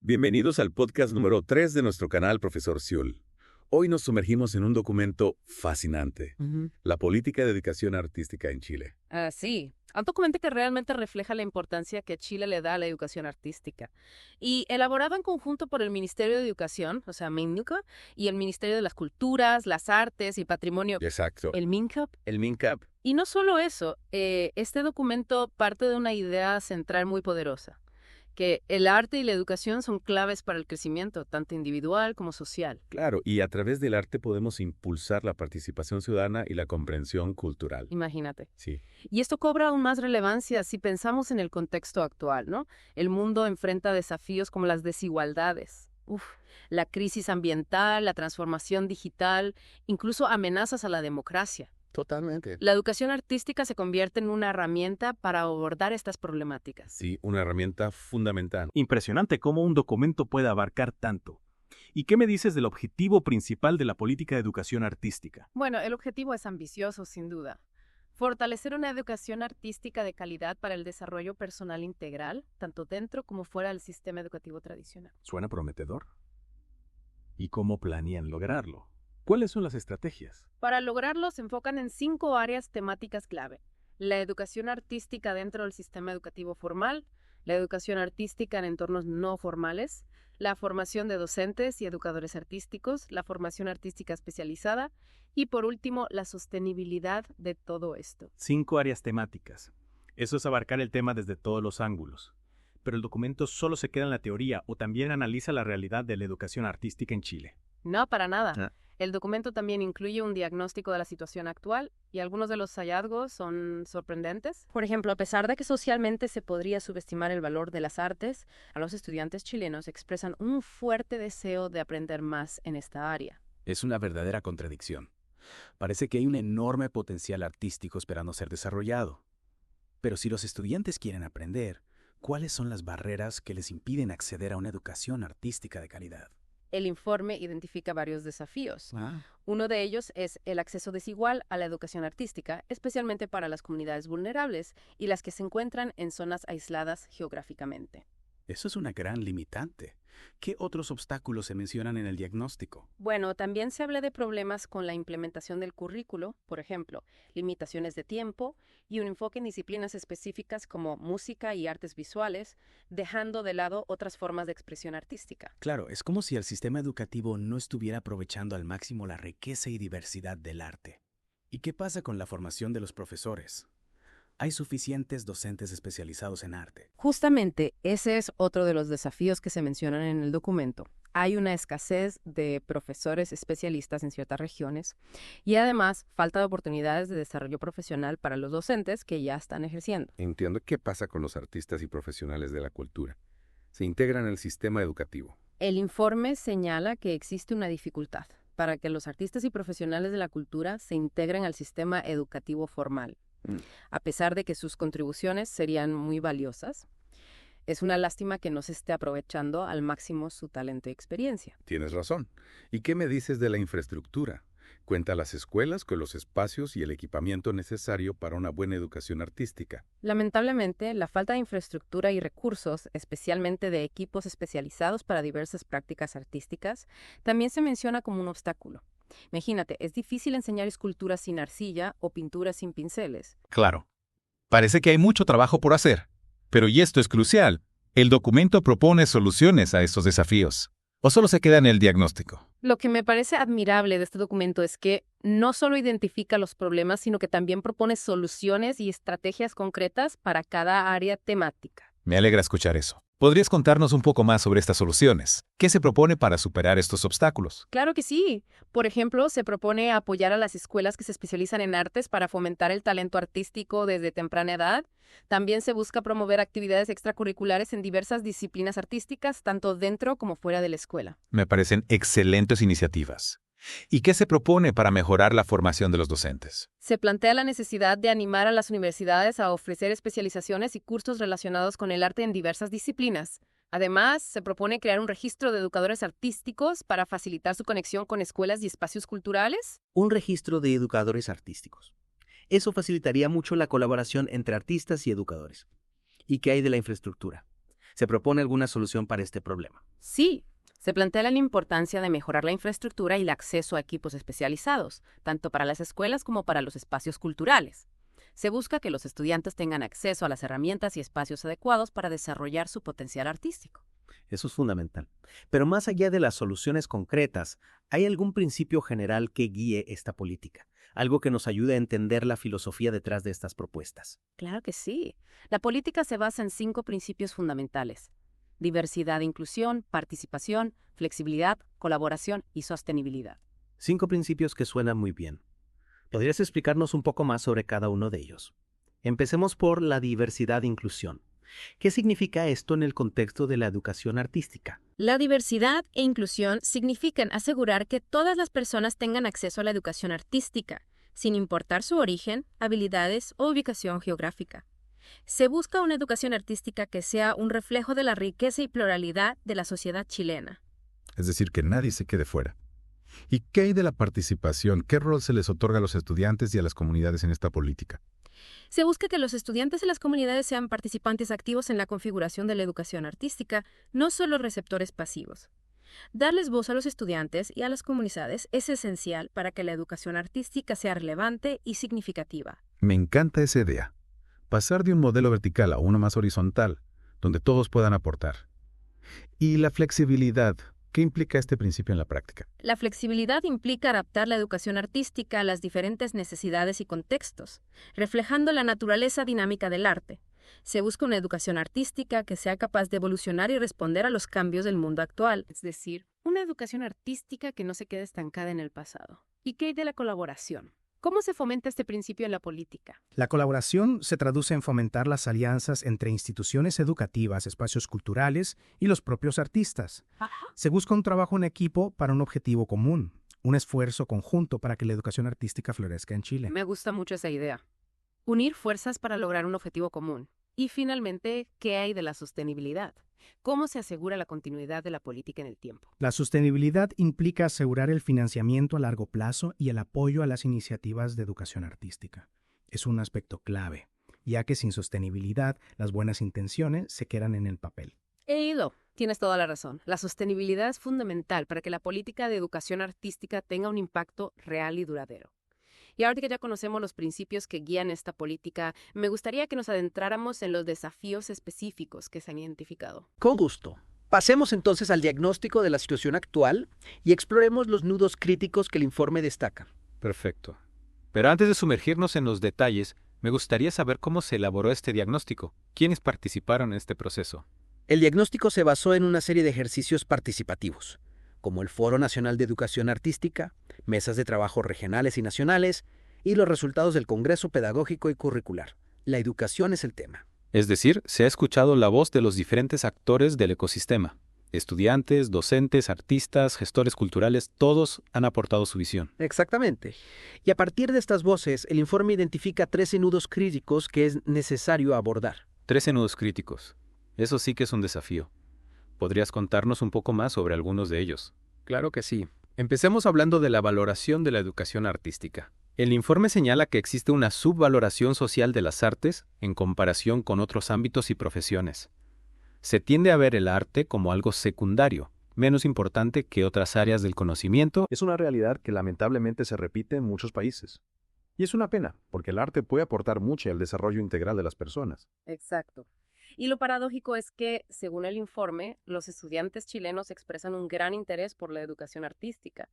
Bienvenidos al podcast número 3 de nuestro canal Profesor Siul. Hoy nos sumergimos en un documento fascinante, la política de educación artística en Chile. Sí, un documento que realmente refleja la importancia que Chile le da a la educación artística. Y elaborado en conjunto por el Ministerio de Educación, o sea, MINUCA, y el Ministerio de las Culturas, las Artes y Patrimonio, Exacto. el MINCAP. El MINCAP. Y no solo eso, este documento parte de una idea central muy poderosa, que el arte y la educación son claves para el crecimiento, tanto individual como social. Claro, y a través del arte podemos impulsar la participación ciudadana y la comprensión cultural. Imagínate. Sí. Y esto cobra aún más relevancia si pensamos en el contexto actual, ¿no? El mundo enfrenta desafíos como las desigualdades, la crisis ambiental, la transformación digital, incluso amenazas a la democracia. Totalmente. La educación artística se convierte en una herramienta para abordar estas problemáticas. Sí, una herramienta fundamental. Impresionante cómo un documento puede abarcar tanto. ¿Y qué me dices del objetivo principal de la política de educación artística? Bueno, el objetivo es ambicioso, sin duda. Fortalecer una educación artística de calidad para el desarrollo personal integral, tanto dentro como fuera del sistema educativo tradicional. ¿Suena prometedor? ¿Y cómo planean lograrlo? ¿Cuáles son las estrategias? Para lograrlo se enfocan en 5 áreas temáticas clave: la educación artística dentro del sistema educativo formal, la educación artística en entornos no formales, la formación de docentes y educadores artísticos, la formación artística especializada y, por último, la sostenibilidad de todo esto. 5 áreas temáticas. Eso es abarcar el tema desde todos los ángulos. Pero el documento solo se queda en la teoría o también analiza la realidad de la educación artística en Chile. No, para nada. El documento también incluye un diagnóstico de la situación actual y algunos de los hallazgos son sorprendentes. Por ejemplo, a pesar de que socialmente se podría subestimar el valor de las artes, a los estudiantes chilenos expresan un fuerte deseo de aprender más en esta área. Es una verdadera contradicción. Parece que hay un enorme potencial artístico esperando ser desarrollado. Pero si los estudiantes quieren aprender, ¿cuáles son las barreras que les impiden acceder a una educación artística de calidad? El informe identifica varios desafíos. Uno de ellos es el acceso desigual a la educación artística, especialmente para las comunidades vulnerables y las que se encuentran en zonas aisladas geográficamente. Eso es una gran limitante. ¿Qué otros obstáculos se mencionan en el diagnóstico? Bueno, también se habla de problemas con la implementación del currículo, por ejemplo, limitaciones de tiempo y un enfoque en disciplinas específicas como música y artes visuales, dejando de lado otras formas de expresión artística. Claro, es como si el sistema educativo no estuviera aprovechando al máximo la riqueza y diversidad del arte. ¿Y qué pasa con la formación de los profesores? ¿Hay suficientes docentes especializados en arte? Justamente, ese es otro de los desafíos que se mencionan en el documento. Hay una escasez de profesores especialistas en ciertas regiones y además falta de oportunidades de desarrollo profesional para los docentes que ya están ejerciendo. Entiendo qué pasa con los artistas y profesionales de la cultura. Se integran en el sistema educativo. El informe señala que existe una dificultad para que los artistas y profesionales de la cultura se integren al sistema educativo formal. A pesar de que sus contribuciones serían muy valiosas, es una lástima que no se esté aprovechando al máximo su talento y experiencia. Tienes razón. ¿Y qué me dices de la infraestructura? Cuenta a las escuelas con los espacios y el equipamiento necesario para una buena educación artística. Lamentablemente, la falta de infraestructura y recursos, especialmente de equipos especializados para diversas prácticas artísticas, también se menciona como un obstáculo. Imagínate, es difícil enseñar esculturas sin arcilla o pinturas sin pinceles. Claro. Parece que hay mucho trabajo por hacer. Pero, y esto es crucial, el documento propone soluciones a estos desafíos. ¿O solo se queda en el diagnóstico? Lo que me parece admirable de este documento es que no solo identifica los problemas, sino que también propone soluciones y estrategias concretas para cada área temática. Me alegra escuchar eso. ¿Podrías contarnos un poco más sobre estas soluciones? ¿Qué se propone para superar estos obstáculos? Claro que sí. Por ejemplo, se propone apoyar a las escuelas que se especializan en artes para fomentar el talento artístico desde temprana edad. También se busca promover actividades extracurriculares en diversas disciplinas artísticas, tanto dentro como fuera de la escuela. Me parecen excelentes iniciativas. ¿Y qué se propone para mejorar la formación de los docentes? Se plantea la necesidad de animar a las universidades a ofrecer especializaciones y cursos relacionados con el arte en diversas disciplinas. Además, se propone crear un registro de educadores artísticos para facilitar su conexión con escuelas y espacios culturales. Un registro de educadores artísticos. Eso facilitaría mucho la colaboración entre artistas y educadores. ¿Y qué hay de la infraestructura? ¿Se propone alguna solución para este problema? Sí, se plantea la importancia de mejorar la infraestructura y el acceso a equipos especializados, tanto para las escuelas como para los espacios culturales. Se busca que los estudiantes tengan acceso a las herramientas y espacios adecuados para desarrollar su potencial artístico. Eso es fundamental. Pero más allá de las soluciones concretas, ¿hay algún principio general que guíe esta política? Algo que nos ayude a entender la filosofía detrás de estas propuestas. Claro que sí. La política se basa en 5 principios fundamentales: diversidad e inclusión, participación, flexibilidad, colaboración y sostenibilidad. 5 principios que suenan muy bien. ¿Podrías explicarnos un poco más sobre cada uno de ellos? Empecemos por la diversidad e inclusión. ¿Qué significa esto en el contexto de la educación artística? La diversidad e inclusión significan asegurar que todas las personas tengan acceso a la educación artística, sin importar su origen, habilidades o ubicación geográfica. Se busca una educación artística que sea un reflejo de la riqueza y pluralidad de la sociedad chilena. Es decir, que nadie se quede fuera. ¿Y qué hay de la participación? ¿Qué rol se les otorga a los estudiantes y a las comunidades en esta política? Se busca que los estudiantes y las comunidades sean participantes activos en la configuración de la educación artística, no solo receptores pasivos. Darles voz a los estudiantes y a las comunidades es esencial para que la educación artística sea relevante y significativa. Me encanta esa idea. Pasar de un modelo vertical a uno más horizontal, donde todos puedan aportar. Y la flexibilidad, ¿qué implica este principio en la práctica? La flexibilidad implica adaptar la educación artística a las diferentes necesidades y contextos, reflejando la naturaleza dinámica del arte. Se busca una educación artística que sea capaz de evolucionar y responder a los cambios del mundo actual. Es decir, una educación artística que no se quede estancada en el pasado. ¿Y qué hay de la colaboración? ¿Cómo se fomenta este principio en la política? La colaboración se traduce en fomentar las alianzas entre instituciones educativas, espacios culturales y los propios artistas. Se busca un trabajo en equipo para un objetivo común, un esfuerzo conjunto para que la educación artística florezca en Chile. Me gusta mucho esa idea. Unir fuerzas para lograr un objetivo común. Y finalmente, ¿qué hay de la sostenibilidad? ¿Cómo se asegura la continuidad de la política en el tiempo? La sostenibilidad implica asegurar el financiamiento a largo plazo y el apoyo a las iniciativas de educación artística. Es un aspecto clave, ya que sin sostenibilidad las buenas intenciones se quedan en el papel. Tienes toda la razón. La sostenibilidad es fundamental para que la política de educación artística tenga un impacto real y duradero. Y ahora que ya conocemos los principios que guían esta política, me gustaría que nos adentráramos en los desafíos específicos que se han identificado. Con gusto. Pasemos entonces al diagnóstico de la situación actual y exploremos los nudos críticos que el informe destaca. Perfecto. Pero antes de sumergirnos en los detalles, me gustaría saber cómo se elaboró este diagnóstico. ¿Quiénes participaron en este proceso? El diagnóstico se basó en una serie de ejercicios participativos, como el Foro Nacional de Educación Artística, mesas de trabajo regionales y nacionales, y los resultados del Congreso Pedagógico y Curricular. La educación es el tema. Es decir, se ha escuchado la voz de los diferentes actores del ecosistema. Estudiantes, docentes, artistas, gestores culturales, todos han aportado su visión. Exactamente. Y a partir de estas voces, el informe identifica 13 nudos críticos que es necesario abordar. 13 nudos críticos. Eso sí que es un desafío. ¿Podrías contarnos un poco más sobre algunos de ellos? Claro que sí. Empecemos hablando de la valoración de la educación artística. El informe señala que existe una subvaloración social de las artes en comparación con otros ámbitos y profesiones. Se tiende a ver el arte como algo secundario, menos importante que otras áreas del conocimiento. Es una realidad que lamentablemente se repite en muchos países. Y es una pena, porque el arte puede aportar mucho al desarrollo integral de las personas. Exacto. Y lo paradójico es que, según el informe, los estudiantes chilenos expresan un gran interés por la educación artística.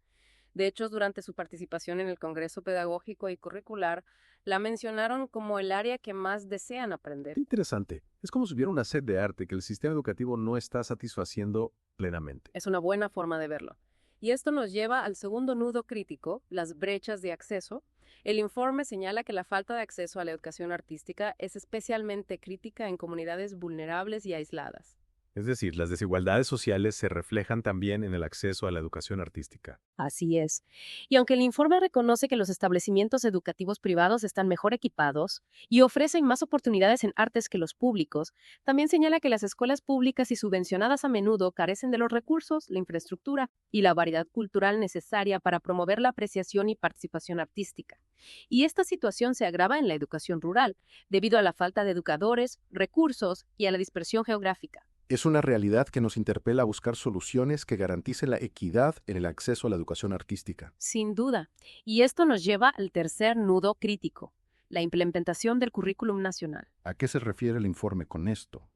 De hecho, durante su participación en el Congreso Pedagógico y Curricular, la mencionaron como el área que más desean aprender. Qué interesante. Es como si hubiera una sed de arte que el sistema educativo no está satisfaciendo plenamente. Es una buena forma de verlo. Y esto nos lleva al segundo nudo crítico, las brechas de acceso. El informe señala que la falta de acceso a la educación artística es especialmente crítica en comunidades vulnerables y aisladas. Es decir, las desigualdades sociales se reflejan también en el acceso a la educación artística. Así es. Y aunque el informe reconoce que los establecimientos educativos privados están mejor equipados y ofrecen más oportunidades en artes que los públicos, también señala que las escuelas públicas y subvencionadas a menudo carecen de los recursos, la infraestructura y la variedad cultural necesaria para promover la apreciación y participación artística. Y esta situación se agrava en la educación rural, debido a la falta de educadores, recursos y a la dispersión geográfica. Es una realidad que nos interpela a buscar soluciones que garanticen la equidad en el acceso a la educación artística. Sin duda. Y esto nos lleva al tercer nudo crítico, la implementación del currículum nacional. ¿A qué se refiere el informe con esto?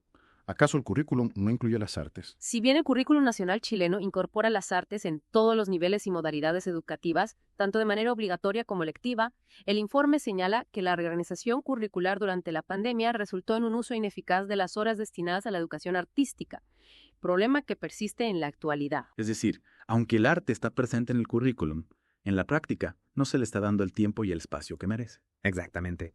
¿Acaso el currículum no incluye las artes? Si bien el currículum nacional chileno incorpora las artes en todos los niveles y modalidades educativas, tanto de manera obligatoria como electiva, el informe señala que la reorganización curricular durante la pandemia resultó en un uso ineficaz de las horas destinadas a la educación artística, problema que persiste en la actualidad. Es decir, aunque el arte está presente en el currículum, en la práctica no se le está dando el tiempo y el espacio que merece. Exactamente.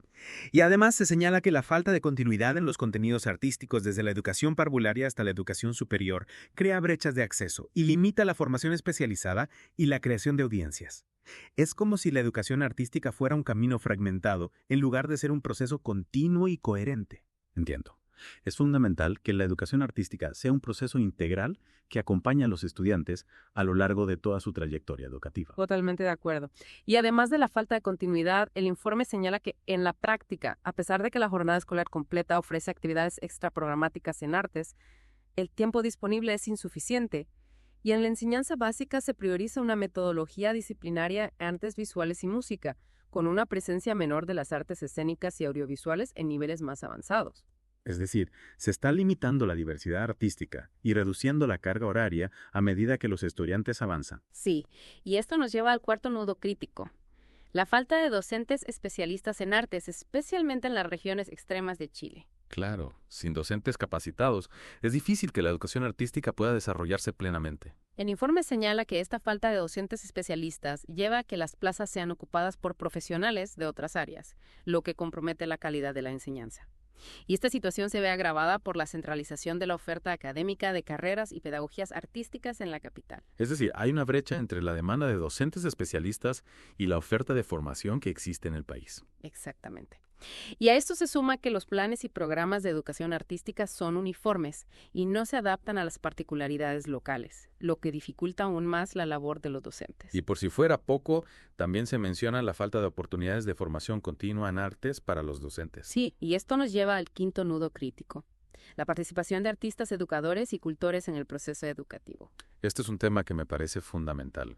Y además se señala que la falta de continuidad en los contenidos artísticos desde la educación parvularia hasta la educación superior crea brechas de acceso y limita la formación especializada y la creación de audiencias. Es como si la educación artística fuera un camino fragmentado en lugar de ser un proceso continuo y coherente. Entiendo. Es fundamental que la educación artística sea un proceso integral que acompañe a los estudiantes a lo largo de toda su trayectoria educativa. Totalmente de acuerdo. Y además de la falta de continuidad, el informe señala que en la práctica, a pesar de que la jornada escolar completa ofrece actividades extraprogramáticas en artes, el tiempo disponible es insuficiente. Y en la enseñanza básica se prioriza una metodología disciplinaria en artes visuales y música, con una presencia menor de las artes escénicas y audiovisuales en niveles más avanzados. Es decir, se está limitando la diversidad artística y reduciendo la carga horaria a medida que los estudiantes avanzan. Sí, y esto nos lleva al cuarto nudo crítico. La falta de docentes especialistas en artes, especialmente en las regiones extremas de Chile. Claro, sin docentes capacitados, es difícil que la educación artística pueda desarrollarse plenamente. El informe señala que esta falta de docentes especialistas lleva a que las plazas sean ocupadas por profesionales de otras áreas, lo que compromete la calidad de la enseñanza. Y esta situación se ve agravada por la centralización de la oferta académica de carreras y pedagogías artísticas en la capital. Es decir, hay una brecha entre la demanda de docentes especialistas y la oferta de formación que existe en el país. Exactamente. Y a esto se suma que los planes y programas de educación artística son uniformes y no se adaptan a las particularidades locales, lo que dificulta aún más la labor de los docentes. Y por si fuera poco, también se menciona la falta de oportunidades de formación continua en artes para los docentes. Sí, y esto nos lleva al quinto nudo crítico, la participación de artistas educadores y cultores en el proceso educativo. Este es un tema que me parece fundamental.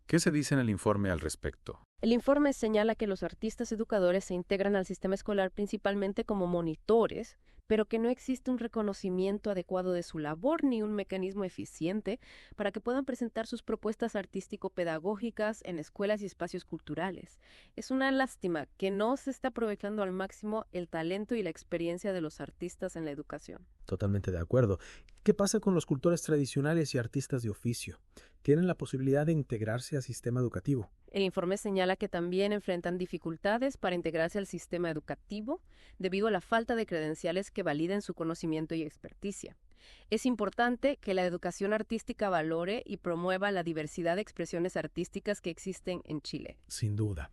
¿Qué se dice en el informe al respecto? El informe señala que los artistas educadores se integran al sistema escolar principalmente como monitores, pero que no existe un reconocimiento adecuado de su labor ni un mecanismo eficiente para que puedan presentar sus propuestas artístico-pedagógicas en escuelas y espacios culturales. Es una lástima que no se está aprovechando al máximo el talento y la experiencia de los artistas en la educación. Totalmente de acuerdo. ¿Qué pasa con los cultores tradicionales y artistas de oficio? ¿Tienen la posibilidad de integrarse al sistema educativo? El informe señala que también enfrentan dificultades para integrarse al sistema educativo debido a la falta de credenciales que validen su conocimiento y experticia. Es importante que la educación artística valore y promueva la diversidad de expresiones artísticas que existen en Chile. Sin duda.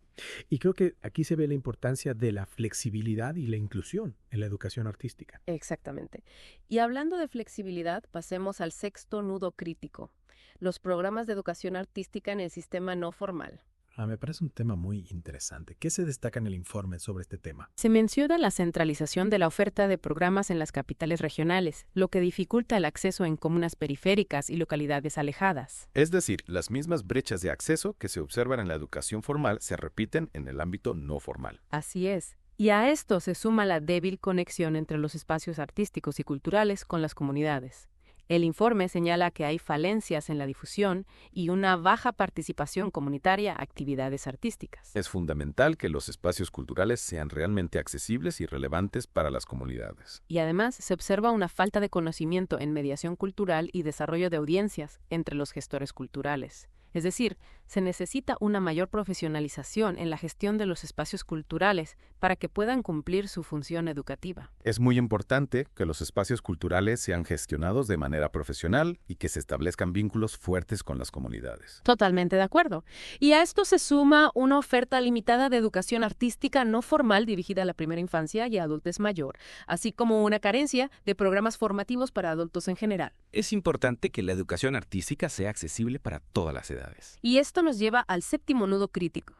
Y creo que aquí se ve la importancia de la flexibilidad y la inclusión en la educación artística. Exactamente. Y hablando de flexibilidad, pasemos al sexto nudo crítico, los programas de educación artística en el sistema no formal. Me parece un tema muy interesante. ¿Qué se destaca en el informe sobre este tema? Se menciona la centralización de la oferta de programas en las capitales regionales, lo que dificulta el acceso en comunas periféricas y localidades alejadas. Es decir, las mismas brechas de acceso que se observan en la educación formal se repiten en el ámbito no formal. Así es. Y a esto se suma la débil conexión entre los espacios artísticos y culturales con las comunidades. El informe señala que hay falencias en la difusión y una baja participación comunitaria a actividades artísticas. Es fundamental que los espacios culturales sean realmente accesibles y relevantes para las comunidades. Y además se observa una falta de conocimiento en mediación cultural y desarrollo de audiencias entre los gestores culturales. Es decir, se necesita una mayor profesionalización en la gestión de los espacios culturales para que puedan cumplir su función educativa. Es muy importante que los espacios culturales sean gestionados de manera profesional y que se establezcan vínculos fuertes con las comunidades. Totalmente de acuerdo. Y a esto se suma una oferta limitada de educación artística no formal dirigida a la primera infancia y a adultez mayor, así como una carencia de programas formativos para adultos en general. Es importante que la educación artística sea accesible para todas las edades. Y esto nos lleva al séptimo nudo crítico,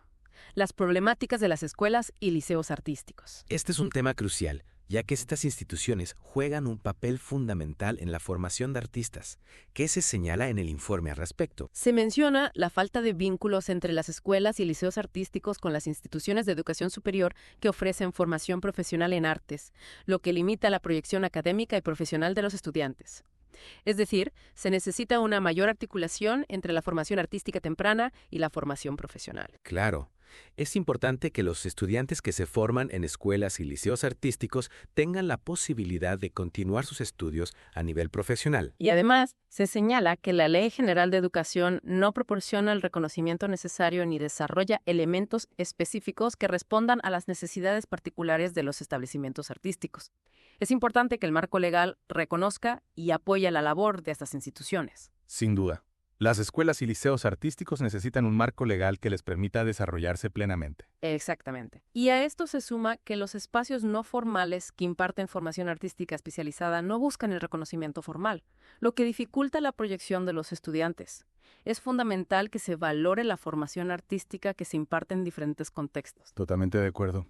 las problemáticas de las escuelas y liceos artísticos. Este es un tema crucial. ya que estas instituciones juegan un papel fundamental en la formación de artistas, que se señala en el informe al respecto. Se menciona la falta de vínculos entre las escuelas y liceos artísticos con las instituciones de educación superior que ofrecen formación profesional en artes, lo que limita la proyección académica y profesional de los estudiantes. Es decir, se necesita una mayor articulación entre la formación artística temprana y la formación profesional. Claro, es importante que los estudiantes que se forman en escuelas y liceos artísticos tengan la posibilidad de continuar sus estudios a nivel profesional. Y además, se señala que la Ley General de Educación no proporciona el reconocimiento necesario ni desarrolla elementos específicos que respondan a las necesidades particulares de los establecimientos artísticos. Es importante que el marco legal reconozca y apoye la labor de estas instituciones. Sin duda. Las escuelas y liceos artísticos necesitan un marco legal que les permita desarrollarse plenamente. Exactamente. Y a esto se suma que los espacios no formales que imparten formación artística especializada no buscan el reconocimiento formal, lo que dificulta la proyección de los estudiantes. Es fundamental que se valore la formación artística que se imparte en diferentes contextos. Totalmente de acuerdo.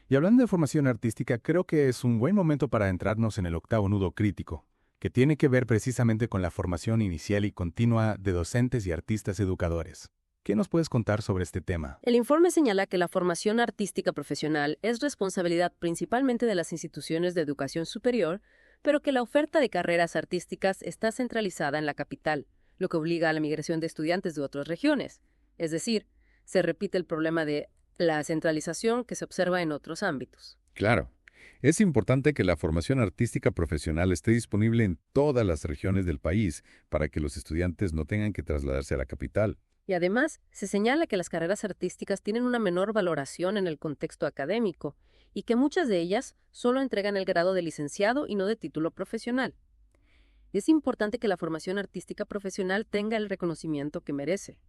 Y hablando de formación artística, creo que es un buen momento para adentrarnos en el octavo nudo crítico, que tiene que ver precisamente con la formación inicial y continua de docentes y artistas educadores. ¿Qué nos puedes contar sobre este tema? El informe señala que la formación artística profesional es responsabilidad principalmente de las instituciones de educación superior, pero que la oferta de carreras artísticas está centralizada en la capital, lo que obliga a la migración de estudiantes de otras regiones. Es decir, se repite el problema de la centralización que se observa en otros ámbitos. Claro. Es importante que la formación artística profesional esté disponible en todas las regiones del país para que los estudiantes no tengan que trasladarse a la capital. Y además, se señala que las carreras artísticas tienen una menor valoración en el contexto académico y que muchas de ellas solo entregan el grado de licenciado y no de título profesional. Es importante que la formación artística profesional tenga el reconocimiento que merece.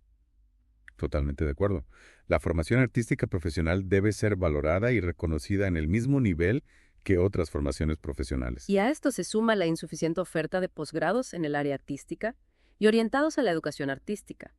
Totalmente de acuerdo. La formación artística profesional debe ser valorada y reconocida en el mismo nivel que otras formaciones profesionales. Y a esto se suma la insuficiente oferta de posgrados en el área artística y orientados a la educación artística.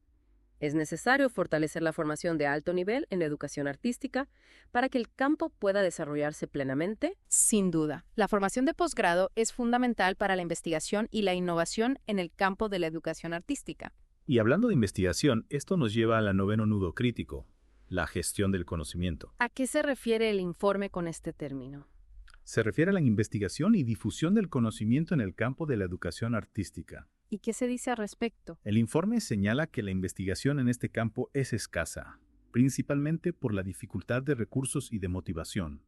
Es necesario fortalecer la formación de alto nivel en la educación artística para que el campo pueda desarrollarse plenamente. Sin duda, la formación de posgrado es fundamental para la investigación y la innovación en el campo de la educación artística. Y hablando de investigación, esto nos lleva al noveno nudo crítico, la gestión del conocimiento. ¿A qué se refiere el informe con este término? Se refiere a la investigación y difusión del conocimiento en el campo de la educación artística. ¿Y qué se dice al respecto? El informe señala que la investigación en este campo es escasa, principalmente por la dificultad de recursos y de motivación.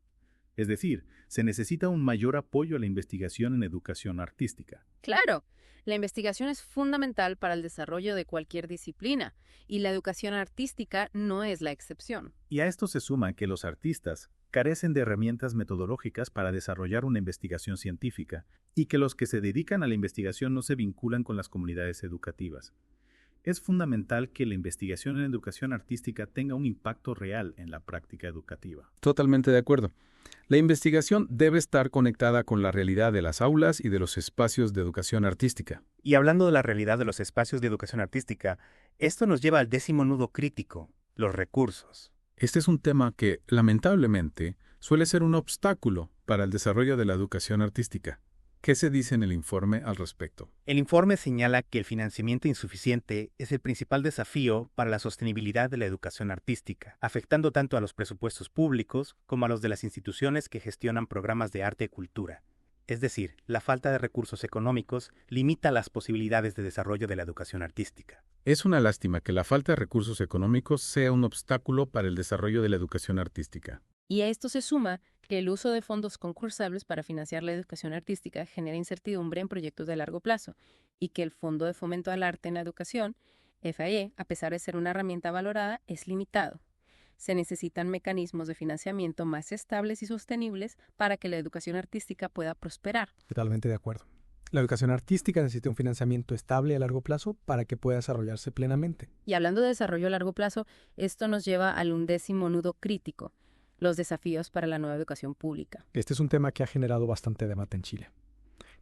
Es decir, se necesita un mayor apoyo a la investigación en educación artística. Claro, la investigación es fundamental para el desarrollo de cualquier disciplina, y la educación artística no es la excepción. Y a esto se suma que los artistas carecen de herramientas metodológicas para desarrollar una investigación científica, y que los que se dedican a la investigación no se vinculan con las comunidades educativas. Es fundamental que la investigación en educación artística tenga un impacto real en la práctica educativa. Totalmente de acuerdo. La investigación debe estar conectada con la realidad de las aulas y de los espacios de educación artística. Y hablando de la realidad de los espacios de educación artística, esto nos lleva al décimo nudo crítico, los recursos. Este es un tema que, lamentablemente, suele ser un obstáculo para el desarrollo de la educación artística. ¿Qué se dice en el informe al respecto? El informe señala que el financiamiento insuficiente es el principal desafío para la sostenibilidad de la educación artística, afectando tanto a los presupuestos públicos como a los de las instituciones que gestionan programas de arte y cultura. Es decir, la falta de recursos económicos limita las posibilidades de desarrollo de la educación artística. Es una lástima que la falta de recursos económicos sea un obstáculo para el desarrollo de la educación artística. Y a esto se suma que el uso de fondos concursables para financiar la educación artística genera incertidumbre en proyectos de largo plazo y que el Fondo de Fomento al Arte en la Educación, FAE, a pesar de ser una herramienta valorada, es limitado. Se necesitan mecanismos de financiamiento más estables y sostenibles para que la educación artística pueda prosperar. Totalmente de acuerdo. La educación artística necesita un financiamiento estable a largo plazo para que pueda desarrollarse plenamente. Y hablando de desarrollo a largo plazo, esto nos lleva al 11º nudo crítico, los desafíos para la nueva educación pública. Este es un tema que ha generado bastante debate en Chile.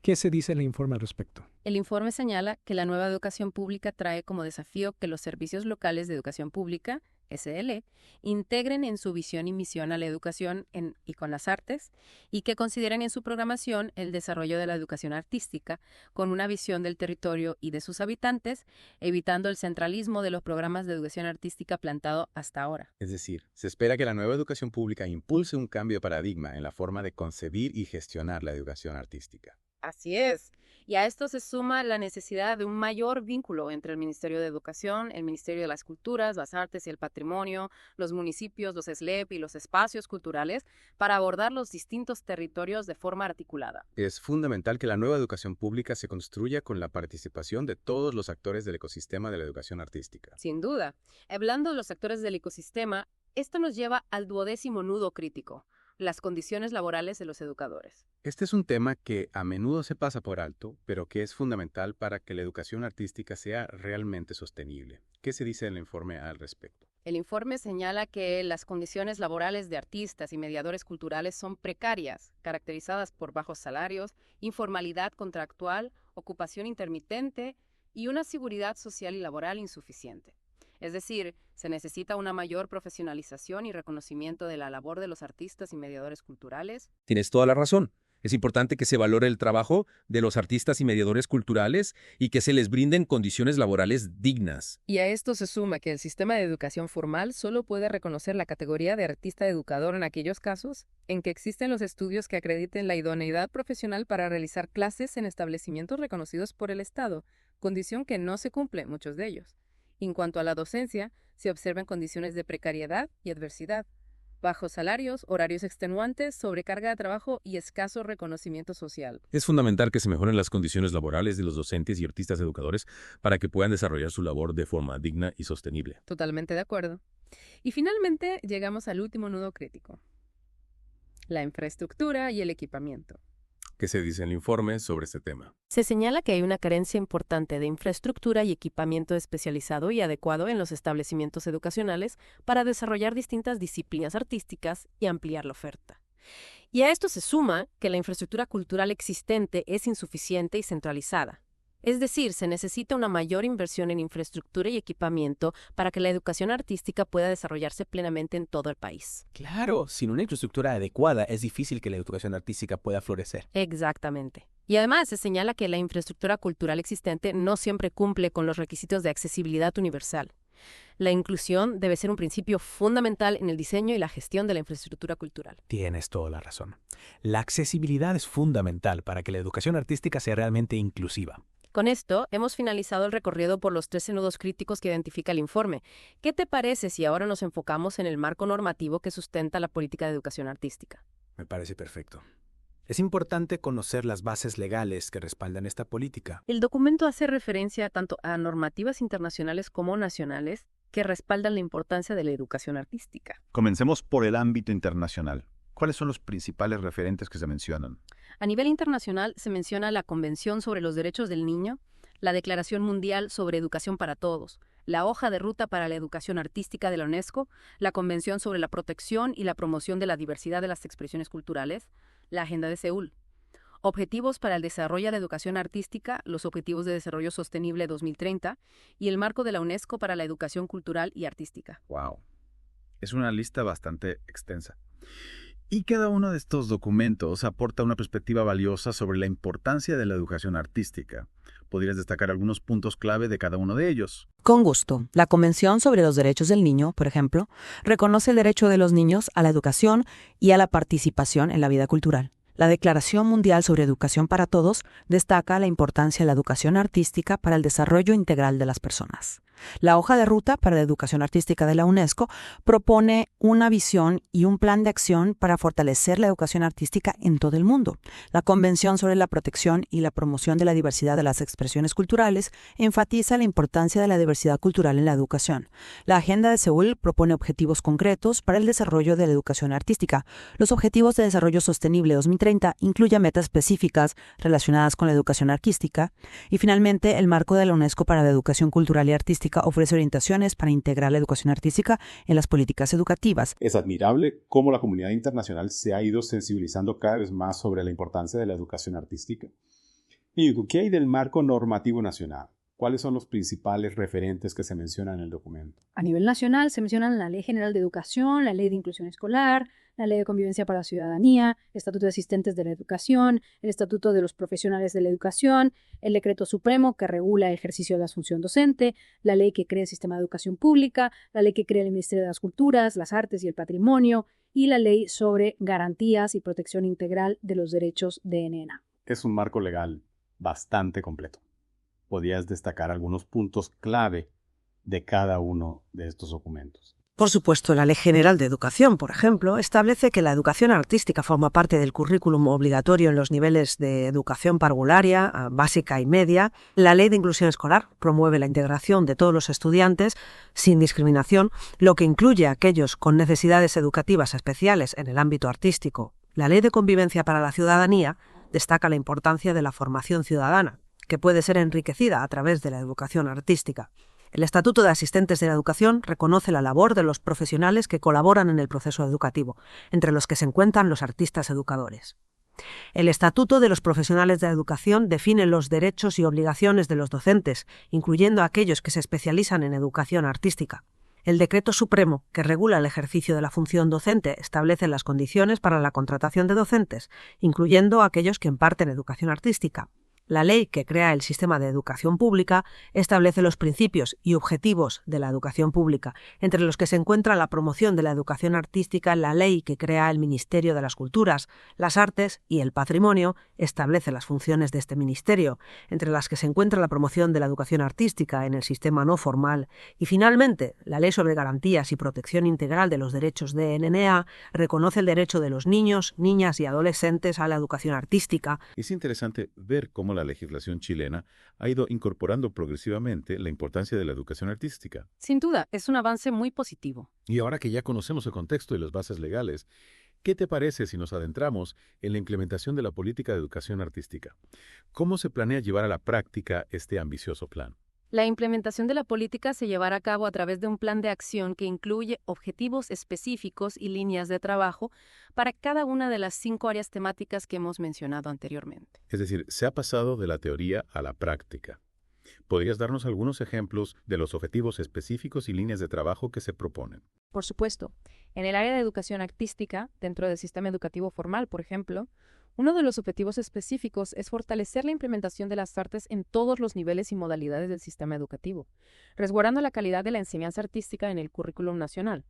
¿Qué se dice en el informe al respecto? El informe señala que la nueva educación pública trae como desafío que los servicios locales de educación pública, SL, integren en su visión y misión a la educación y con las artes, y que consideren en su programación el desarrollo de la educación artística con una visión del territorio y de sus habitantes, evitando el centralismo de los programas de educación artística plantado hasta ahora. Es decir, se espera que la nueva educación pública impulse un cambio de paradigma en la forma de concebir y gestionar la educación artística. Así es. Y a esto se suma la necesidad de un mayor vínculo entre el Ministerio de Educación, el Ministerio de las Culturas, las Artes y el Patrimonio, los municipios, los SLEP y los espacios culturales para abordar los distintos territorios de forma articulada. Es fundamental que la nueva educación pública se construya con la participación de todos los actores del ecosistema de la educación artística. Sin duda. Hablando de los actores del ecosistema, esto nos lleva al 12º nudo crítico: las condiciones laborales de los educadores. Este es un tema que a menudo se pasa por alto, pero que es fundamental para que la educación artística sea realmente sostenible. ¿Qué se dice en el informe al respecto? El informe señala que las condiciones laborales de artistas y mediadores culturales son precarias, caracterizadas por bajos salarios, informalidad contractual, ocupación intermitente y una seguridad social y laboral insuficiente. Es decir, se necesita una mayor profesionalización y reconocimiento de la labor de los artistas y mediadores culturales. Tienes toda la razón. Es importante que se valore el trabajo de los artistas y mediadores culturales y que se les brinden condiciones laborales dignas. Y a esto se suma que el sistema de educación formal solo puede reconocer la categoría de artista educador en aquellos casos en que existen los estudios que acrediten la idoneidad profesional para realizar clases en establecimientos reconocidos por el Estado, condición que no se cumple en muchos de ellos. En cuanto a la docencia, se observan condiciones de precariedad y adversidad, bajos salarios, horarios extenuantes, sobrecarga de trabajo y escaso reconocimiento social. Es fundamental que se mejoren las condiciones laborales de los docentes y artistas educadores para que puedan desarrollar su labor de forma digna y sostenible. Totalmente de acuerdo. Y finalmente llegamos al último nudo crítico: la infraestructura y el equipamiento. ¿Qué se dice en el informe sobre este tema? Se señala que hay una carencia importante de infraestructura y equipamiento especializado y adecuado en los establecimientos educacionales para desarrollar distintas disciplinas artísticas y ampliar la oferta. Y a esto se suma que la infraestructura cultural existente es insuficiente y centralizada. Es decir, se necesita una mayor inversión en infraestructura y equipamiento para que la educación artística pueda desarrollarse plenamente en todo el país. Claro, sin una infraestructura adecuada es difícil que la educación artística pueda florecer. Exactamente. Y además se señala que la infraestructura cultural existente no siempre cumple con los requisitos de accesibilidad universal. La inclusión debe ser un principio fundamental en el diseño y la gestión de la infraestructura cultural. Tienes toda la razón. La accesibilidad es fundamental para que la educación artística sea realmente inclusiva. Con esto, hemos finalizado el recorrido por los 13 nudos críticos que identifica el informe. ¿Qué te parece si ahora nos enfocamos en el marco normativo que sustenta la política de educación artística? Me parece perfecto. Es importante conocer las bases legales que respaldan esta política. El documento hace referencia tanto a normativas internacionales como nacionales que respaldan la importancia de la educación artística. Comencemos por el ámbito internacional. ¿Cuáles son los principales referentes que se mencionan? A nivel internacional se menciona la Convención sobre los Derechos del Niño, la Declaración Mundial sobre Educación para Todos, la Hoja de Ruta para la Educación Artística de la UNESCO, la Convención sobre la Protección y la Promoción de la Diversidad de las Expresiones Culturales, la Agenda de Seúl. Objetivos para el Desarrollo de la Educación Artística, los Objetivos de Desarrollo Sostenible 2030 y el Marco de la UNESCO para la Educación Cultural y Artística. ¡Wow! Es una lista bastante extensa. Y cada uno de estos documentos aporta una perspectiva valiosa sobre la importancia de la educación artística. ¿Podrías destacar algunos puntos clave de cada uno de ellos? Con gusto. La Convención sobre los Derechos del Niño, por ejemplo, reconoce el derecho de los niños a la educación y a la participación en la vida cultural. La Declaración Mundial sobre Educación para Todos destaca la importancia de la educación artística para el desarrollo integral de las personas. La Hoja de Ruta para la Educación Artística de la UNESCO propone una visión y un plan de acción para fortalecer la educación artística en todo el mundo. La Convención sobre la Protección y la Promoción de la Diversidad de las Expresiones Culturales enfatiza la importancia de la diversidad cultural en la educación. La Agenda de Seúl propone objetivos concretos para el desarrollo de la educación artística. Los Objetivos de Desarrollo Sostenible 2030 incluyen metas específicas relacionadas con la educación artística. Y finalmente, el Marco de la UNESCO para la Educación Cultural y Artística ofrece orientaciones para integrar la educación artística en las políticas educativas. Es admirable cómo la comunidad internacional se ha ido sensibilizando cada vez más sobre la importancia de la educación artística. Y ¿qué hay del marco normativo nacional? ¿Cuáles son los principales referentes que se mencionan en el documento? A nivel nacional se mencionan la Ley General de Educación, la Ley de Inclusión Escolar, la Ley de Convivencia para la Ciudadanía, el Estatuto de Asistentes de la Educación, el Estatuto de los Profesionales de la Educación, el Decreto Supremo que regula el ejercicio de la función docente, la ley que crea el Sistema de Educación Pública, la ley que crea el Ministerio de las Culturas, las Artes y el Patrimonio, y la Ley sobre Garantías y Protección Integral de los Derechos de NNA. Es un marco legal bastante completo. ¿Podrías destacar algunos puntos clave de cada uno de estos documentos? Por supuesto, la Ley General de Educación, por ejemplo, establece que la educación artística forma parte del currículum obligatorio en los niveles de educación parvularia, básica y media. La Ley de Inclusión Escolar promueve la integración de todos los estudiantes sin discriminación, lo que incluye a aquellos con necesidades educativas especiales en el ámbito artístico. La Ley de Convivencia para la Ciudadanía destaca la importancia de la formación ciudadana, que puede ser enriquecida a través de la educación artística. El Estatuto de Asistentes de la Educación reconoce la labor de los profesionales que colaboran en el proceso educativo, entre los que se encuentran los artistas educadores. El Estatuto de los Profesionales de la Educación define los derechos y obligaciones de los docentes, incluyendo a aquellos que se especializan en educación artística. El Decreto Supremo, que regula el ejercicio de la función docente, establece las condiciones para la contratación de docentes, incluyendo a aquellos que imparten educación artística. La ley que crea el sistema de educación pública establece los principios y objetivos de la educación pública, entre los que se encuentra la promoción de la educación artística. La ley que crea el Ministerio de las Culturas, las Artes y el Patrimonio establece las funciones de este ministerio, entre las que se encuentra la promoción de la educación artística en el sistema no formal. Y finalmente, la Ley sobre Garantías y Protección Integral de los Derechos de NNA reconoce el derecho de los niños, niñas y adolescentes a la educación artística. Es interesante ver cómo la legislación chilena ha ido incorporando progresivamente la importancia de la educación artística. Sin duda, es un avance muy positivo. Y ahora que ya conocemos el contexto y las bases legales, ¿qué te parece si nos adentramos en la implementación de la política de educación artística? ¿Cómo se planea llevar a la práctica este ambicioso plan? La implementación de la política se llevará a cabo a través de un plan de acción que incluye objetivos específicos y líneas de trabajo para cada una de las 5 áreas temáticas que hemos mencionado anteriormente. Es decir, se ha pasado de la teoría a la práctica. ¿Podrías darnos algunos ejemplos de los objetivos específicos y líneas de trabajo que se proponen? Por supuesto. En el área de educación artística, dentro del sistema educativo formal, por ejemplo, uno de los objetivos específicos es fortalecer la implementación de las artes en todos los niveles y modalidades del sistema educativo, resguardando la calidad de la enseñanza artística en el currículum nacional.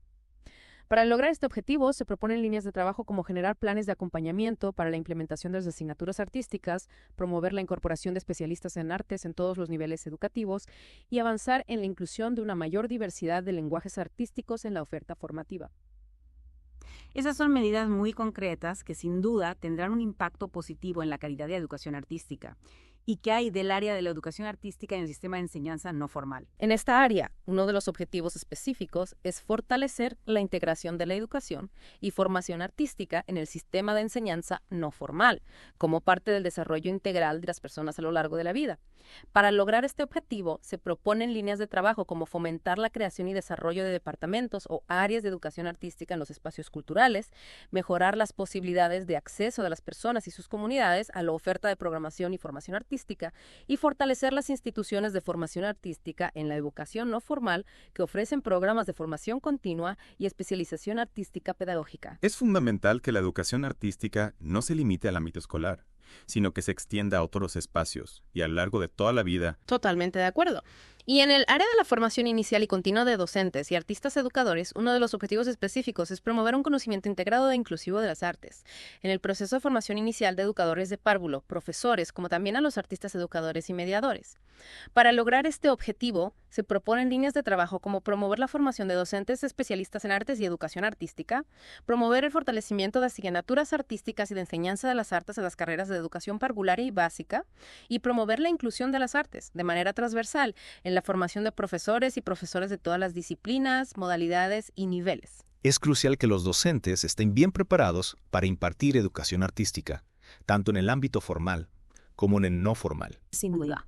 Para lograr este objetivo, se proponen líneas de trabajo como generar planes de acompañamiento para la implementación de las asignaturas artísticas, promover la incorporación de especialistas en artes en todos los niveles educativos y avanzar en la inclusión de una mayor diversidad de lenguajes artísticos en la oferta formativa. Esas son medidas muy concretas que sin duda tendrán un impacto positivo en la calidad de educación artística. ¿Y qué hay del área de la educación artística en el sistema de enseñanza no formal? En esta área, uno de los objetivos específicos es fortalecer la integración de la educación y formación artística en el sistema de enseñanza no formal, como parte del desarrollo integral de las personas a lo largo de la vida. Para lograr este objetivo, se proponen líneas de trabajo como fomentar la creación y desarrollo de departamentos o áreas de educación artística en los espacios culturales, mejorar las posibilidades de acceso de las personas y sus comunidades a la oferta de programación y formación artística, y fortalecer las instituciones de formación artística en la educación no formal que ofrecen programas de formación continua y especialización artística pedagógica. Es fundamental que la educación artística no se limite al ámbito escolar, sino que se extienda a otros espacios y a lo largo de toda la vida. Totalmente de acuerdo. Y en el área de la formación inicial y continua de docentes y artistas educadores, uno de los objetivos específicos es promover un conocimiento integrado e inclusivo de las artes. En el proceso de formación inicial de educadores de párvulo, profesores, como también a los artistas educadores y mediadores. Para lograr este objetivo, se proponen líneas de trabajo como promover la formación de docentes especialistas en artes y educación artística, promover el fortalecimiento de asignaturas artísticas y de enseñanza de las artes en las carreras de educación parvularia y básica, y promover la inclusión de las artes de manera transversal en la formación de profesores y profesores de todas las disciplinas, modalidades y niveles. Es crucial que los docentes estén bien preparados para impartir educación artística, tanto en el ámbito formal como en el no formal. Sin duda.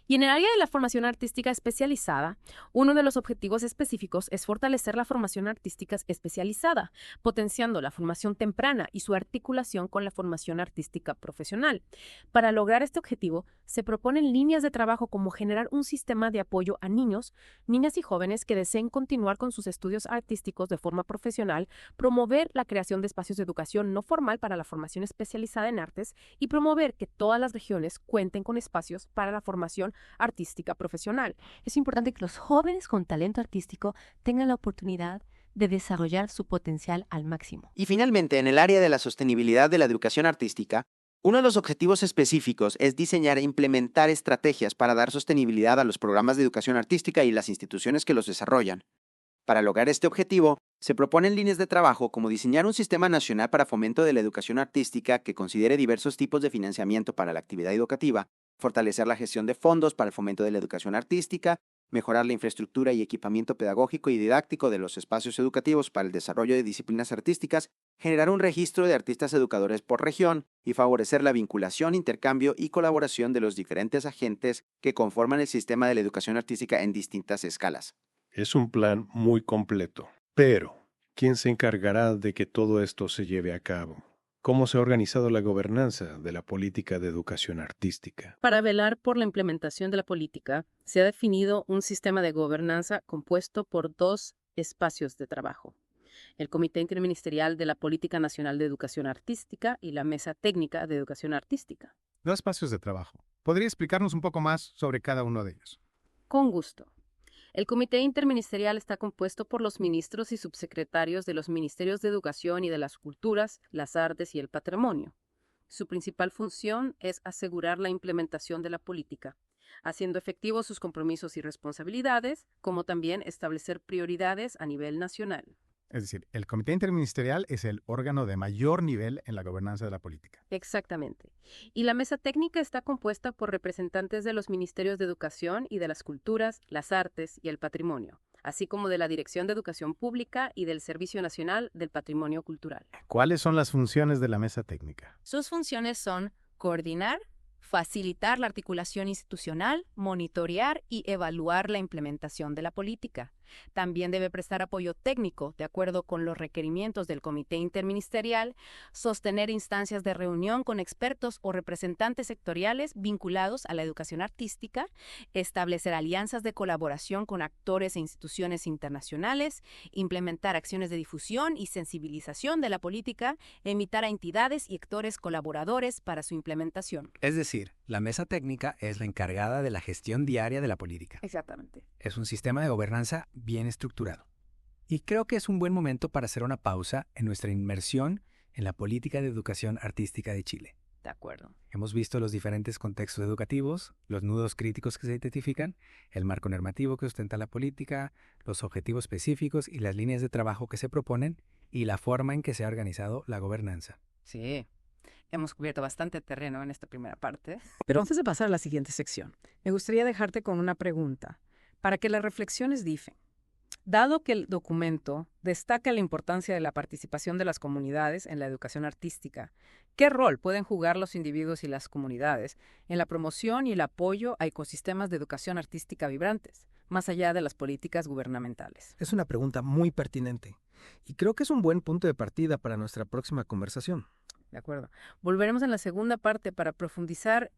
Y en el área de la formación artística especializada, uno de los objetivos específicos es fortalecer la formación artística especializada, potenciando la formación temprana y su articulación con la formación artística profesional. Para lograr este objetivo, se proponen líneas de trabajo como generar un sistema de apoyo a niños, niñas y jóvenes que deseen continuar con sus estudios artísticos de forma profesional, promover la creación de espacios de educación no formal para la formación especializada en artes y promover que todas las regiones cuenten con espacios para la formación artística profesional. Es importante que los jóvenes con talento artístico tengan la oportunidad de desarrollar su potencial al máximo. Y finalmente, en el área de la sostenibilidad de la educación artística, uno de los objetivos específicos es diseñar e implementar estrategias para dar sostenibilidad a los programas de educación artística y las instituciones que los desarrollan. Para lograr este objetivo, se proponen líneas de trabajo como diseñar un sistema nacional para fomento de la educación artística que considere diversos tipos de financiamiento para la actividad educativa, fortalecer la gestión de fondos para el fomento de la educación artística, mejorar la infraestructura y equipamiento pedagógico y didáctico de los espacios educativos para el desarrollo de disciplinas artísticas, generar un registro de artistas educadores por región y favorecer la vinculación, intercambio y colaboración de los diferentes agentes que conforman el sistema de la educación artística en distintas escalas. Es un plan muy completo, pero ¿quién se encargará de que todo esto se lleve a cabo? ¿Cómo se ha organizado la gobernanza de la política de educación artística? Para velar por la implementación de la política, se ha definido un sistema de gobernanza compuesto por 2 espacios de trabajo: el Comité Interministerial de la Política Nacional de Educación Artística y la Mesa Técnica de Educación Artística. 2 espacios de trabajo. ¿Podría explicarnos un poco más sobre cada uno de ellos? Con gusto. El Comité Interministerial está compuesto por los ministros y subsecretarios de los Ministerios de Educación y de las Culturas, las Artes y el Patrimonio. Su principal función es asegurar la implementación de la política, haciendo efectivos sus compromisos y responsabilidades, como también establecer prioridades a nivel nacional. Es decir, el Comité Interministerial es el órgano de mayor nivel en la gobernanza de la política. Exactamente. Y la mesa técnica está compuesta por representantes de los Ministerios de Educación y de las Culturas, las Artes y el Patrimonio, así como de la Dirección de Educación Pública y del Servicio Nacional del Patrimonio Cultural. ¿Cuáles son las funciones de la mesa técnica? Sus funciones son coordinar, facilitar la articulación institucional, monitorear y evaluar la implementación de la política. También debe prestar apoyo técnico de acuerdo con los requerimientos del Comité Interministerial, sostener instancias de reunión con expertos o representantes sectoriales vinculados a la educación artística, establecer alianzas de colaboración con actores e instituciones internacionales, implementar acciones de difusión y sensibilización de la política, invitar a entidades y actores colaboradores para su implementación. Es decir, la mesa técnica es la encargada de la gestión diaria de la política. Exactamente. Es un sistema de gobernanza bien estructurado. Y creo que es un buen momento para hacer una pausa en nuestra inmersión en la política de educación artística de Chile. De acuerdo. Hemos visto los diferentes contextos educativos, los nudos críticos que se identifican, el marco normativo que sustenta la política, los objetivos específicos y las líneas de trabajo que se proponen, y la forma en que se ha organizado la gobernanza. Sí. Hemos cubierto bastante terreno en esta primera parte. Pero antes de pasar a la siguiente sección, me gustaría dejarte con una pregunta para que las reflexiones difen. Dado que el documento destaca la importancia de la participación de las comunidades en la educación artística, ¿qué rol pueden jugar los individuos y las comunidades en la promoción y el apoyo a ecosistemas de educación artística vibrantes, más allá de las políticas gubernamentales? Es una pregunta muy pertinente y creo que es un buen punto de partida para nuestra próxima conversación. De acuerdo. Volveremos en la segunda parte para profundizar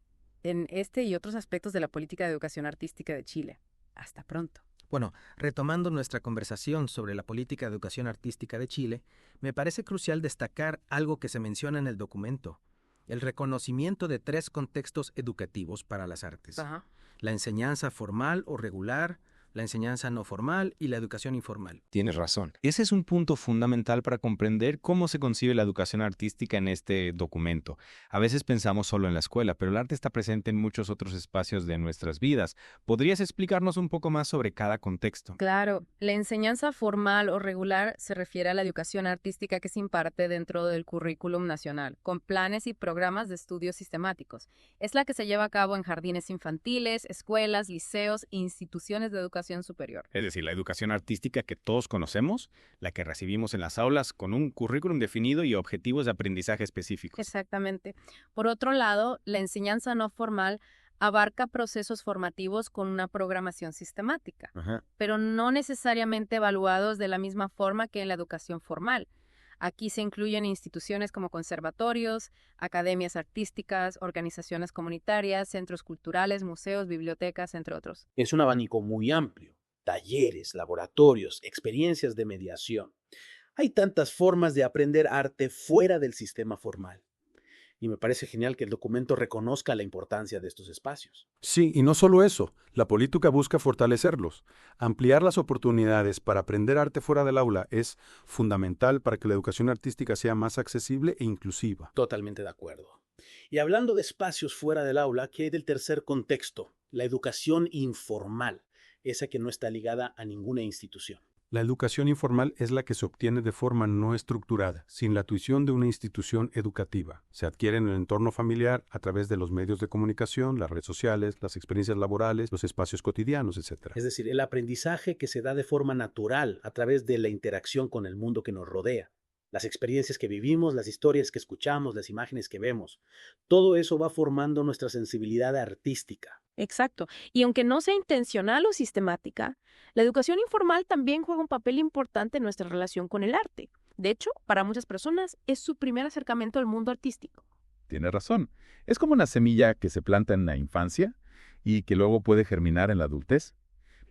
en este y otros aspectos de la política de educación artística de Chile. Hasta pronto. Bueno, retomando nuestra conversación sobre la política de educación artística de Chile, me parece crucial destacar algo que se menciona en el documento: el reconocimiento de 3 contextos educativos para las artes. Ajá. La enseñanza formal o regular, la enseñanza no formal y la educación informal. Tienes razón. Ese es un punto fundamental para comprender cómo se concibe la educación artística en este documento. A veces pensamos solo en la escuela, pero el arte está presente en muchos otros espacios de nuestras vidas. ¿Podrías explicarnos un poco más sobre cada contexto? Claro, la enseñanza formal o regular se refiere a la educación artística que se imparte dentro del currículum nacional, con planes y programas de estudios sistemáticos. Es la que se lleva a cabo en jardines infantiles, escuelas, liceos e instituciones de educación superior. Es decir, la educación artística que todos conocemos, la que recibimos en las aulas con un currículum definido y objetivos de aprendizaje específicos. Exactamente. Por otro lado, la enseñanza no formal abarca procesos formativos con una programación sistemática, pero no necesariamente evaluados de la misma forma que en la educación formal. Aquí se incluyen instituciones como conservatorios, academias artísticas, organizaciones comunitarias, centros culturales, museos, bibliotecas, entre otros. Es un abanico muy amplio. Talleres, laboratorios, experiencias de mediación. Hay tantas formas de aprender arte fuera del sistema formal. Y me parece genial que el documento reconozca la importancia de estos espacios. Sí, y no solo eso, la política busca fortalecerlos. Ampliar las oportunidades para aprender arte fuera del aula es fundamental para que la educación artística sea más accesible e inclusiva. Totalmente de acuerdo. Y hablando de espacios fuera del aula, ¿qué hay del tercer contexto? La educación informal, esa que no está ligada a ninguna institución. La educación informal es la que se obtiene de forma no estructurada, sin la tuición de una institución educativa. Se adquiere en el entorno familiar a través de los medios de comunicación, las redes sociales, las experiencias laborales, los espacios cotidianos, etc. Es decir, el aprendizaje que se da de forma natural a través de la interacción con el mundo que nos rodea. Las experiencias que vivimos, las historias que escuchamos, las imágenes que vemos. Todo eso va formando nuestra sensibilidad artística. Exacto. Y aunque no sea intencional o sistemática, la educación informal también juega un papel importante en nuestra relación con el arte. De hecho, para muchas personas es su primer acercamiento al mundo artístico. Tienes razón. Es como una semilla que se planta en la infancia y que luego puede germinar en la adultez.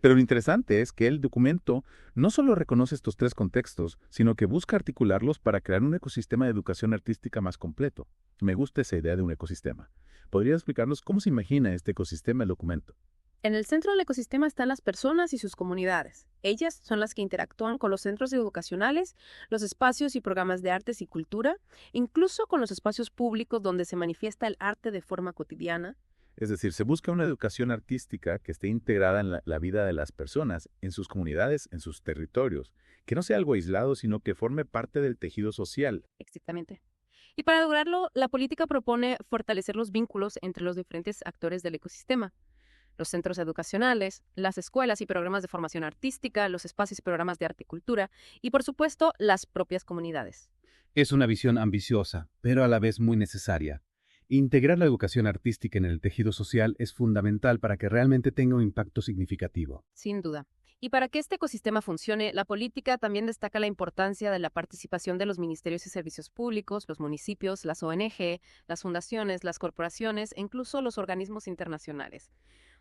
Pero lo interesante es que el documento no solo reconoce estos tres contextos, sino que busca articularlos para crear un ecosistema de educación artística más completo. Me gusta esa idea de un ecosistema. ¿Podrías explicarnos cómo se imagina este ecosistema del documento? En el centro del ecosistema están las personas y sus comunidades. Ellas son las que interactúan con los centros educacionales, los espacios y programas de artes y cultura, incluso con los espacios públicos donde se manifiesta el arte de forma cotidiana. Es decir, se busca una educación artística que esté integrada en la vida de las personas, en sus comunidades, en sus territorios, que no sea algo aislado, sino que forme parte del tejido social. Exactamente. Y para lograrlo, la política propone fortalecer los vínculos entre los diferentes actores del ecosistema. Los centros educacionales, las escuelas y programas de formación artística, los espacios y programas de arte y cultura, y por supuesto, las propias comunidades. Es una visión ambiciosa, pero a la vez muy necesaria. Integrar la educación artística en el tejido social es fundamental para que realmente tenga un impacto significativo. Sin duda. Y para que este ecosistema funcione, la política también destaca la importancia de la participación de los ministerios y servicios públicos, los municipios, las ONG, las fundaciones, las corporaciones e incluso los organismos internacionales.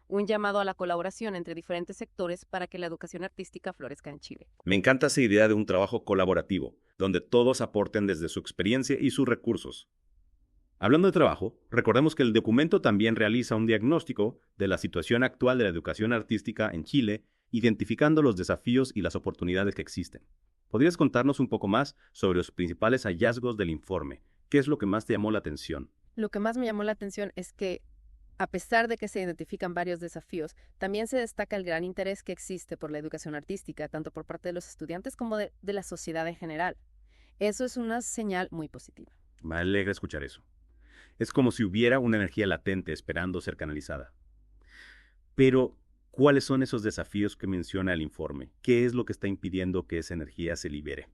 Un llamado a la colaboración entre diferentes sectores para que la educación artística florezca en Chile. Me encanta esa idea de un trabajo colaborativo, donde todos aporten desde su experiencia y sus recursos. Hablando de trabajo, recordemos que el documento también realiza un diagnóstico de la situación actual de la educación artística en Chile, identificando los desafíos y las oportunidades que existen. ¿Podrías contarnos un poco más sobre los principales hallazgos del informe? ¿Qué es lo que más te llamó la atención? Lo que más me llamó la atención es que, a pesar de que se identifican varios desafíos, también se destaca el gran interés que existe por la educación artística, tanto por parte de los estudiantes como de la sociedad en general. Eso es una señal muy positiva. Me alegra escuchar eso. Es como si hubiera una energía latente esperando ser canalizada. Pero, ¿cuáles son esos desafíos que menciona el informe? ¿Qué es lo que está impidiendo que esa energía se libere?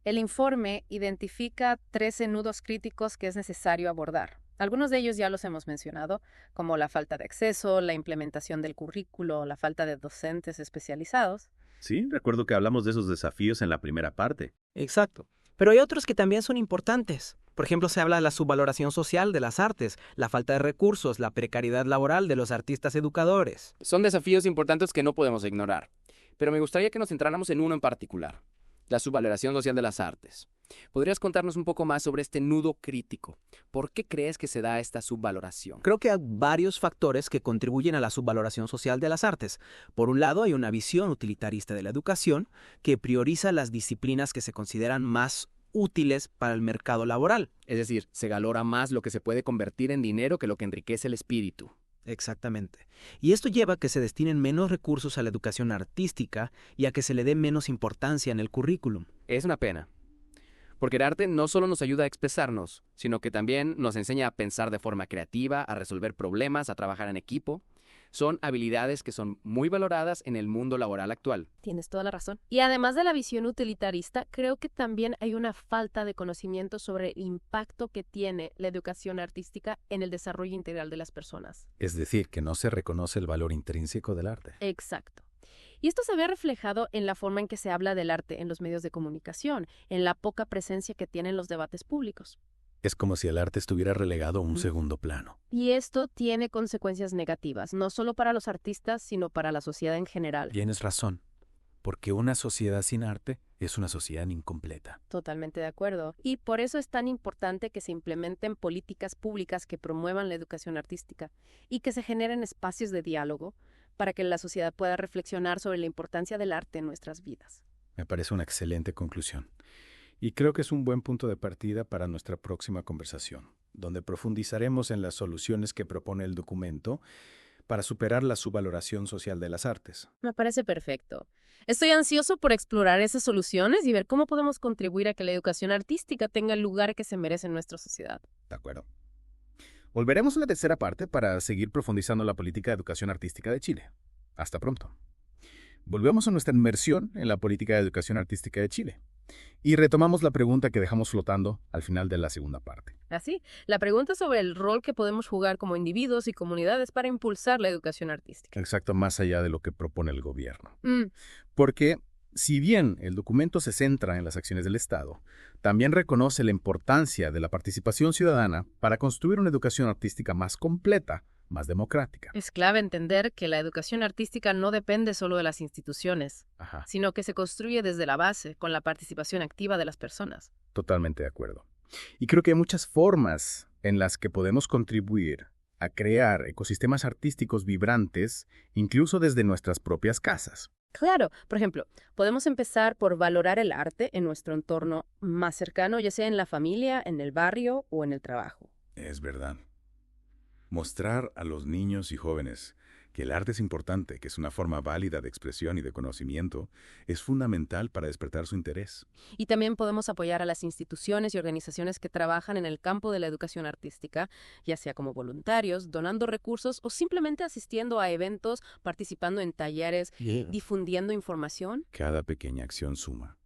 El informe identifica 13 nudos críticos que es necesario abordar. Algunos de ellos ya los hemos mencionado, como la falta de acceso, la implementación del currículo, la falta de docentes especializados. Sí, recuerdo que hablamos de esos desafíos en la primera parte. Exacto. Pero hay otros que también son importantes. Por ejemplo, se habla de la subvaloración social de las artes, la falta de recursos, la precariedad laboral de los artistas educadores. Son desafíos importantes que no podemos ignorar. Pero me gustaría que nos centráramos en uno en particular, la subvaloración social de las artes. ¿Podrías contarnos un poco más sobre este nudo crítico? ¿Por qué crees que se da esta subvaloración? Creo que hay varios factores que contribuyen a la subvaloración social de las artes. Por un lado, hay una visión utilitarista de la educación que prioriza las disciplinas que se consideran más útiles para el mercado laboral. Es decir, se valora más lo que se puede convertir en dinero que lo que enriquece el espíritu. Exactamente. Y esto lleva a que se destinen menos recursos a la educación artística y a que se le dé menos importancia en el currículum. Es una pena. Porque el arte no solo nos ayuda a expresarnos, sino que también nos enseña a pensar de forma creativa, a resolver problemas, a trabajar en equipo. Son habilidades que son muy valoradas en el mundo laboral actual. Tienes toda la razón. Y además de la visión utilitarista, creo que también hay una falta de conocimiento sobre el impacto que tiene la educación artística en el desarrollo integral de las personas. Es decir, que no se reconoce el valor intrínseco del arte. Exacto. Y esto se ve reflejado en la forma en que se habla del arte en los medios de comunicación, en la poca presencia que tienen los debates públicos. Es como si el arte estuviera relegado a un segundo plano. Y esto tiene consecuencias negativas, no solo para los artistas, sino para la sociedad en general. Tienes razón, porque una sociedad sin arte es una sociedad incompleta. Totalmente de acuerdo. Y por eso es tan importante que se implementen políticas públicas que promuevan la educación artística y que se generen espacios de diálogo para que la sociedad pueda reflexionar sobre la importancia del arte en nuestras vidas. Me parece una excelente conclusión. Y creo que es un buen punto de partida para nuestra próxima conversación, donde profundizaremos en las soluciones que propone el documento para superar la subvaloración social de las artes. Me parece perfecto. Estoy ansioso por explorar esas soluciones y ver cómo podemos contribuir a que la educación artística tenga el lugar que se merece en nuestra sociedad. De acuerdo. Volveremos a la tercera parte para seguir profundizando la política de educación artística de Chile. Hasta pronto. Volvemos a nuestra inmersión en la política de educación artística de Chile. Y retomamos la pregunta que dejamos flotando al final de la segunda parte. Así, la pregunta sobre el rol que podemos jugar como individuos y comunidades para impulsar la educación artística. Exacto, más allá de lo que propone el gobierno. Porque, si bien el documento se centra en las acciones del Estado, también reconoce la importancia de la participación ciudadana para construir una educación artística más completa, más democrática. Es clave entender que la educación artística no depende solo de las instituciones, sino que se construye desde la base, con la participación activa de las personas. Totalmente de acuerdo. Y creo que hay muchas formas en las que podemos contribuir a crear ecosistemas artísticos vibrantes, incluso desde nuestras propias casas. Claro, por ejemplo, podemos empezar por valorar el arte en nuestro entorno más cercano, ya sea en la familia, en el barrio o en el trabajo. Es verdad. Mostrar a los niños y jóvenes que el arte es importante, que es una forma válida de expresión y de conocimiento, es fundamental para despertar su interés. Y también podemos apoyar a las instituciones y organizaciones que trabajan en el campo de la educación artística, ya sea como voluntarios, donando recursos o simplemente asistiendo a eventos, participando en talleres, difundiendo información. Cada pequeña acción suma.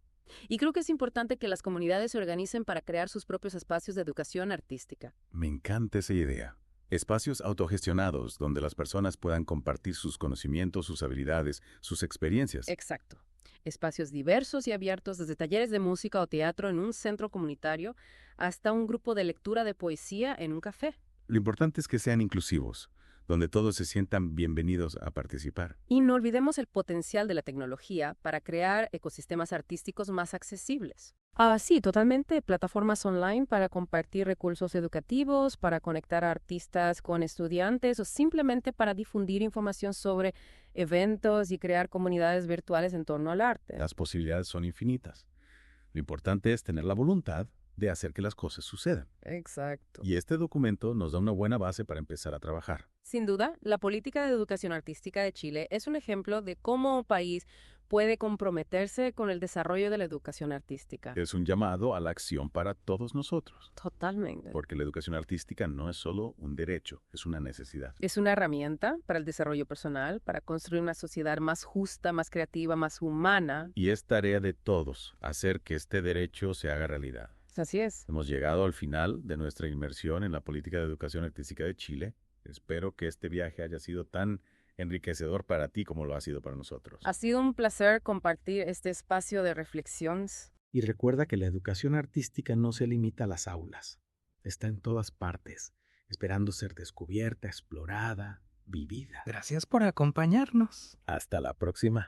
Y creo que es importante que las comunidades se organicen para crear sus propios espacios de educación artística. Me encanta esa idea. Espacios autogestionados donde las personas puedan compartir sus conocimientos, sus habilidades, sus experiencias. Exacto. Espacios diversos y abiertos, desde talleres de música o teatro en un centro comunitario hasta un grupo de lectura de poesía en un café. Lo importante es que sean inclusivos, donde todos se sientan bienvenidos a participar. Y no olvidemos el potencial de la tecnología para crear ecosistemas artísticos más accesibles. Sí, totalmente. Plataformas online para compartir recursos educativos, para conectar a artistas con estudiantes o simplemente para difundir información sobre eventos y crear comunidades virtuales en torno al arte. Las posibilidades son infinitas. Lo importante es tener la voluntad de hacer que las cosas sucedan. Exacto. Y este documento nos da una buena base para empezar a trabajar. Sin duda, la política de educación artística de Chile es un ejemplo de cómo un país puede comprometerse con el desarrollo de la educación artística. Es un llamado a la acción para todos nosotros. Totalmente. Porque la educación artística no es solo un derecho, es una necesidad. Es una herramienta para el desarrollo personal, para construir una sociedad más justa, más creativa, más humana. Y es tarea de todos hacer que este derecho se haga realidad. Así es. Hemos llegado al final de nuestra inmersión en la política de educación artística de Chile. Espero que este viaje haya sido tan enriquecedor para ti como lo ha sido para nosotros. Ha sido un placer compartir este espacio de reflexiones. Y recuerda que la educación artística no se limita a las aulas. Está en todas partes, esperando ser descubierta, explorada, vivida. Gracias por acompañarnos. Hasta la próxima.